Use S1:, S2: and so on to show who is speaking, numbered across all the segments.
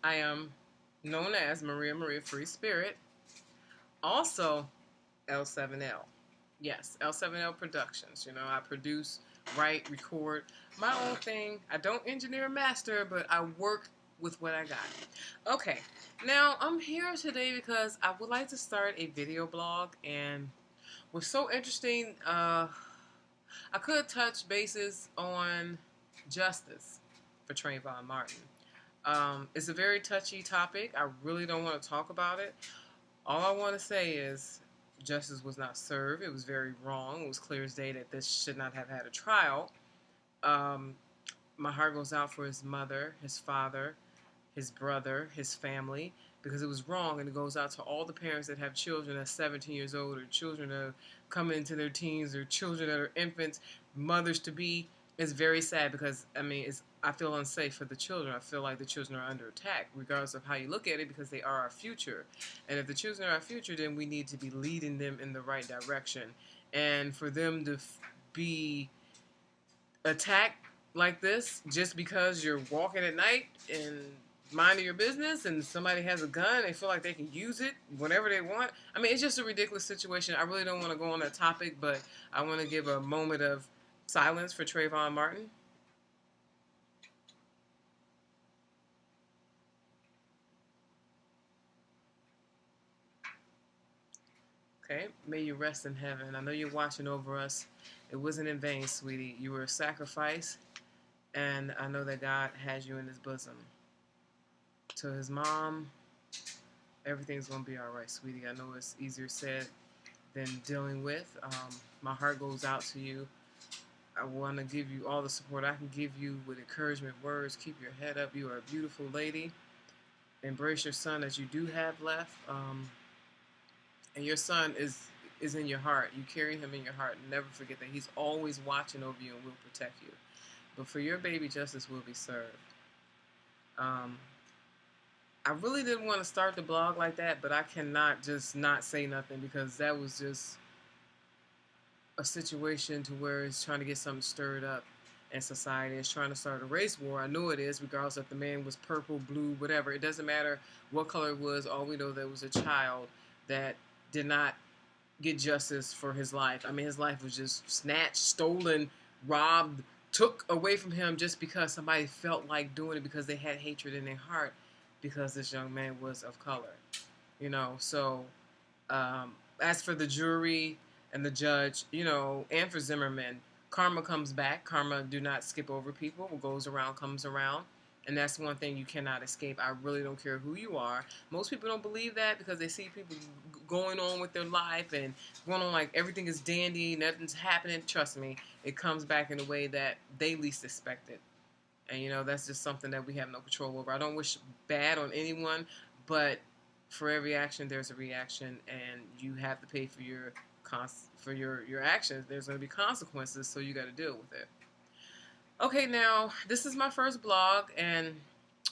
S1: I am known as Maria Free Spirit, also L7L. Yes, L7L Productions. I produce, write, record my own thing. I don't engineer and master, but I work with what I got. Okay, now I'm here today because I would like to start a video blog, and what's so interesting, I could touch bases on justice for Trayvon Martin. It's a very touchy topic. I really don't want to talk about it. All I want to say is justice was not served. It was very wrong. It was clear as day that this should not have had a trial. Um, my heart goes out for his mother, his father, his brother, his family, because it was wrong, and it goes out to all the parents that have children that's 17 years old, or children that are coming into their teens, or children that are infants, mothers to be. It's very sad because I feel unsafe for the children. I feel like the children are under attack, regardless of how you look at it, because they are our future. And if the children are our future, then we need to be leading them in the right direction. And for them to be attacked like this just because you're walking at night and minding your business and somebody has a gun, they feel like they can use it whenever they want. It's just a ridiculous situation. I really don't want to go on that topic, but I want to give a moment of silence for Trayvon Martin. Okay, may you rest in heaven. I know you're watching over us. It wasn't in vain, sweetie. You were a sacrifice, and I know that God has you in his bosom. To his mom, everything's gonna be all right, sweetie. I know it's easier said than dealing with. My heart goes out to you. I want to give you all the support I can give you with encouragement words. Keep your head up. You are a beautiful lady. Embrace your son that you do have left, and your son is in your heart. You carry him in your heart. Never forget that he's always watching over you and will protect you. But for your baby, justice will be served. Um, I really didn't want to start the blog like that, but I cannot just not say nothing because that was just a situation to where it's trying to get something stirred up in society. It's trying to start a race war. I know it is, regardless if the man was purple, blue, whatever. It doesn't matter what color it was. All we know, there was a child that did not get justice for his life. His life was just snatched, stolen, robbed, took away from him just because somebody felt like doing it because they had hatred in their heart because this young man was of color. So um, as for the jury and the judge, and for Zimmerman, karma comes back. Karma do not skip over people. What goes around comes around. And that's one thing you cannot escape. I really don't care who you are. Most people don't believe that because they see people going on with their life and going on like everything is dandy, nothing's happening. Trust me, it comes back in a way that they least expect it. And that's just something that we have no control over. I don't wish bad on anyone, but for every action there's a reaction, and you have to pay for your actions. There's going to be consequences, so you got to deal with it. Okay, now this is my first blog, and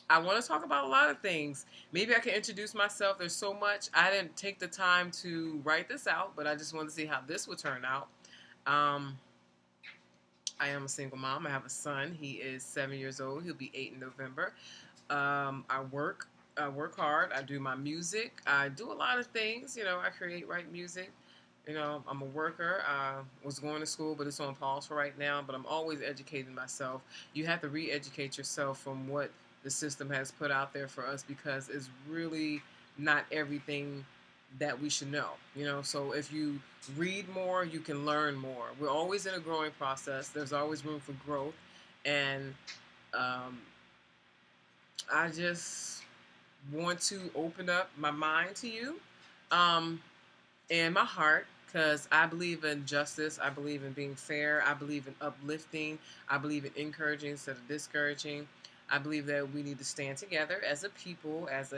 S1: I want to talk about a lot of things. Maybe I can introduce myself. There's so much. I didn't take the time to write this out, but I just wanted to see how this would turn out. Um, I am a single mom. I have a son. He is 7 years old. He'll be 8 in November. I work. I work hard. I do my music. I do a lot of things. I create, write music. I'm a worker. I was going to school, but it's on pause for right now. But I'm always educating myself. You have to re-educate yourself from what the system has put out there for us because it's really not everything that we should know. So if you read more, you can learn more. We're always in a growing process. There's always room for growth, and um, I just want to open up my mind to you, um, and my heart, because I believe in justice. I believe in being fair. I believe in uplifting. I believe in encouraging instead of discouraging. I believe that we need to stand together as a people, as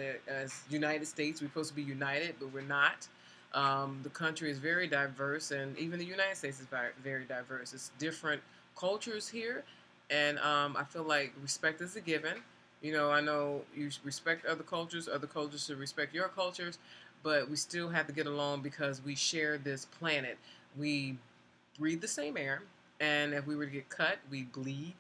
S1: United States. We're supposed to be united, but we're not. The country is very diverse, and even the United States is very, very diverse. It's different cultures here, and I feel like respect is a given. I know you respect other cultures should respect your cultures, but we still have to get along because we share this planet. We breathe the same air, and if we were to get cut, we bleed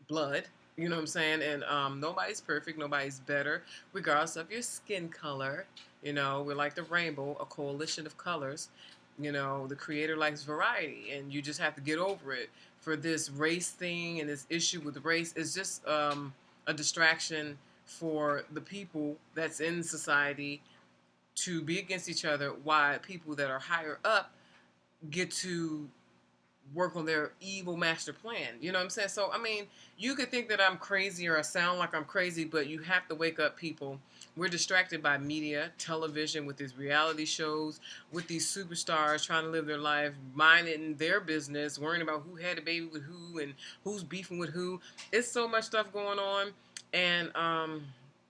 S1: blood. You know what I'm saying? And nobody's perfect, nobody's better, regardless of your skin color. You know, we're like the rainbow, a coalition of colors. You know, the creator likes variety, and you just have to get over it. For this race thing and this issue with race is just a distraction for the people that's in society to be against each other, while people that are higher up get to work on their evil master plan. You know what I'm saying? So, I mean, you could think that I'm crazy or I sound like I'm crazy, but you have to wake up, people. We're distracted by media, television, with these reality shows, with these superstars trying to live their life, minding their business, worrying about who had a baby with who and who's beefing with who. It's so much stuff going on, and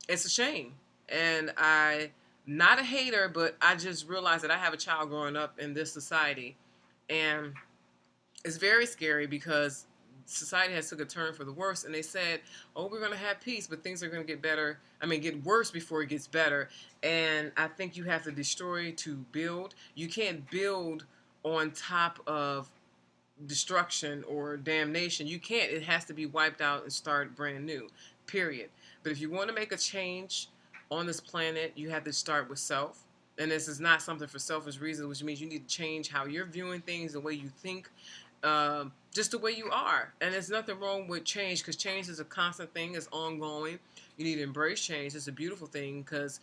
S1: it's a shame. And not a hater, but I just realized that I have a child growing up in this society, and it's very scary because society has took a turn for the worse, and they said, oh, we're going to have peace, but things are going to get better, get worse before it gets better. And I think you have to destroy to build. You can't build on top of destruction or damnation. You can't. It has to be wiped out and start brand new, period. But if you want to make a change on this planet, you have to start with self. And this is not something for selfish reasons, which means you need to change how you're viewing things, the way you think, just the way you are. And there's nothing wrong with change, because change is a constant thing. It's ongoing. You need to embrace change. It's a beautiful thing, because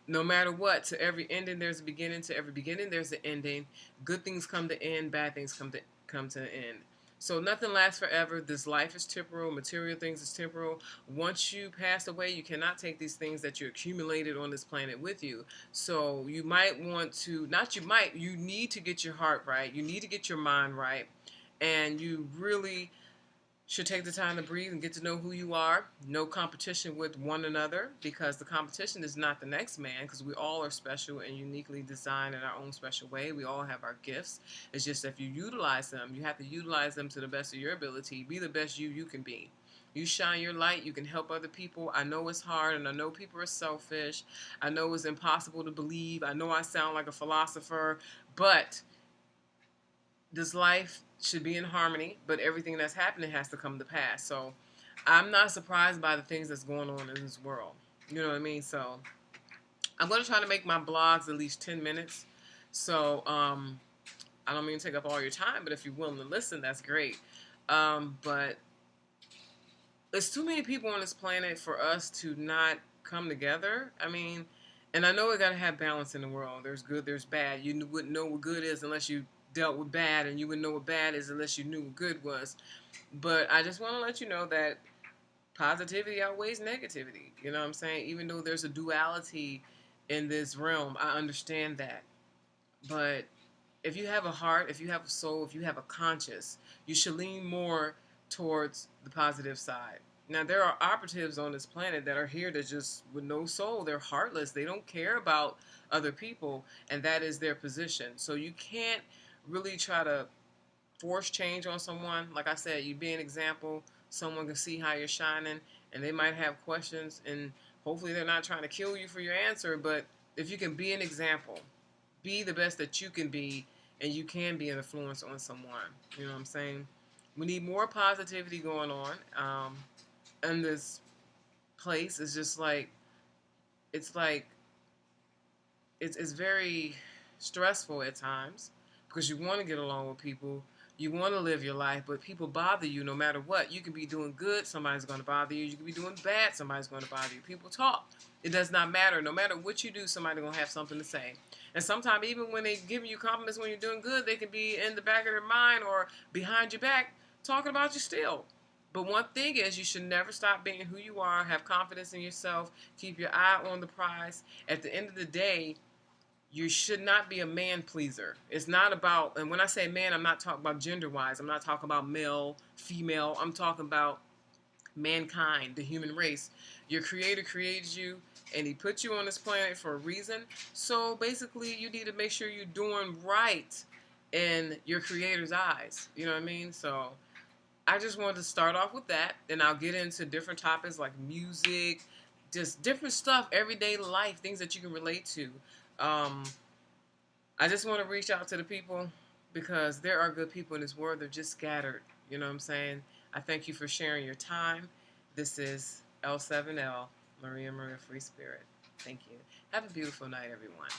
S1: no matter what, to every ending there's a beginning. To every beginning there's an ending. Good things come to end. Bad things come to an end. So nothing lasts forever. This life is temporal. Material things is temporal. Once you pass away, you cannot take these things that you accumulated on this planet with you. So you might want to, not you might, you need to get your heart right. You need to get your mind right. And you really should take the time to breathe and get to know who you are. No competition with one another, because the competition is not the next man, because we all are special and uniquely designed in our own special way. We all have our gifts. It's just if you utilize them, you have to utilize them to the best of your ability. Be the best you can be. You shine your light, you can help other people. I know it's hard, and I know people are selfish. I know it's impossible to believe. I know I sound like a philosopher, but this life should be in harmony, but everything that's happening has to come to pass. So I'm not surprised by the things that's going on in this world. You know what I mean? So I'm going to try to make my blogs at least 10 minutes. So I don't mean to take up all your time, but if you're willing to listen, that's great. But there's too many people on this planet for us to not come together. And I know we got to have balance in the world. There's good, there's bad. You wouldn't know what good is unless you dealt with bad, and you wouldn't know what bad is unless you knew what good was. But I just want to let you know that positivity outweighs negativity. You know what I'm saying? Even though there's a duality in this realm, I understand that. But if you have a heart, if you have a soul, if you have a conscience, you should lean more towards the positive side. Now, there are operatives on this planet that are here that just, with no soul, they're heartless. They don't care about other people, and that is their position. So you can't really try to force change on someone. Like I said, you be an example. Someone can see how you're shining, and they might have questions, and hopefully they're not trying to kill you for your answer. But if you can be an example, be the best that you can be, and you can be an influence on someone. You know what I'm saying? We need more positivity going on. In this place, it's just like, it's like, it's very stressful at times, because you want to get along with people. You want to live your life, but people bother you no matter what. You can be doing good, somebody's going to bother you. You can be doing bad, somebody's going to bother you. People talk. It does not matter. No matter what you do, somebody's going to have something to say. And sometimes even when they give you compliments when you're doing good, they can be in the back of their mind or behind your back talking about you still. But one thing is, you should never stop being who you are. Have confidence in yourself. Keep your eye on the prize. At the end of the day, you should not be a man pleaser. It's not about, and when I say man, I'm not talking about gender wise. I'm not talking about male, female. I'm talking about mankind, the human race. Your creator created you, and he put you on this planet for a reason. So basically, you need to make sure you're doing right in your creator's eyes. You know what I mean? So I just wanted to start off with that, and I'll get into different topics like music, just different stuff, everyday life, things that you can relate to. I just want to reach out to the people, because there are good people in this world. They're just scattered. You know what I'm saying? I thank you for sharing your time. This is L7L, Maria Maria Free Spirit. Thank you. Have a beautiful night, everyone.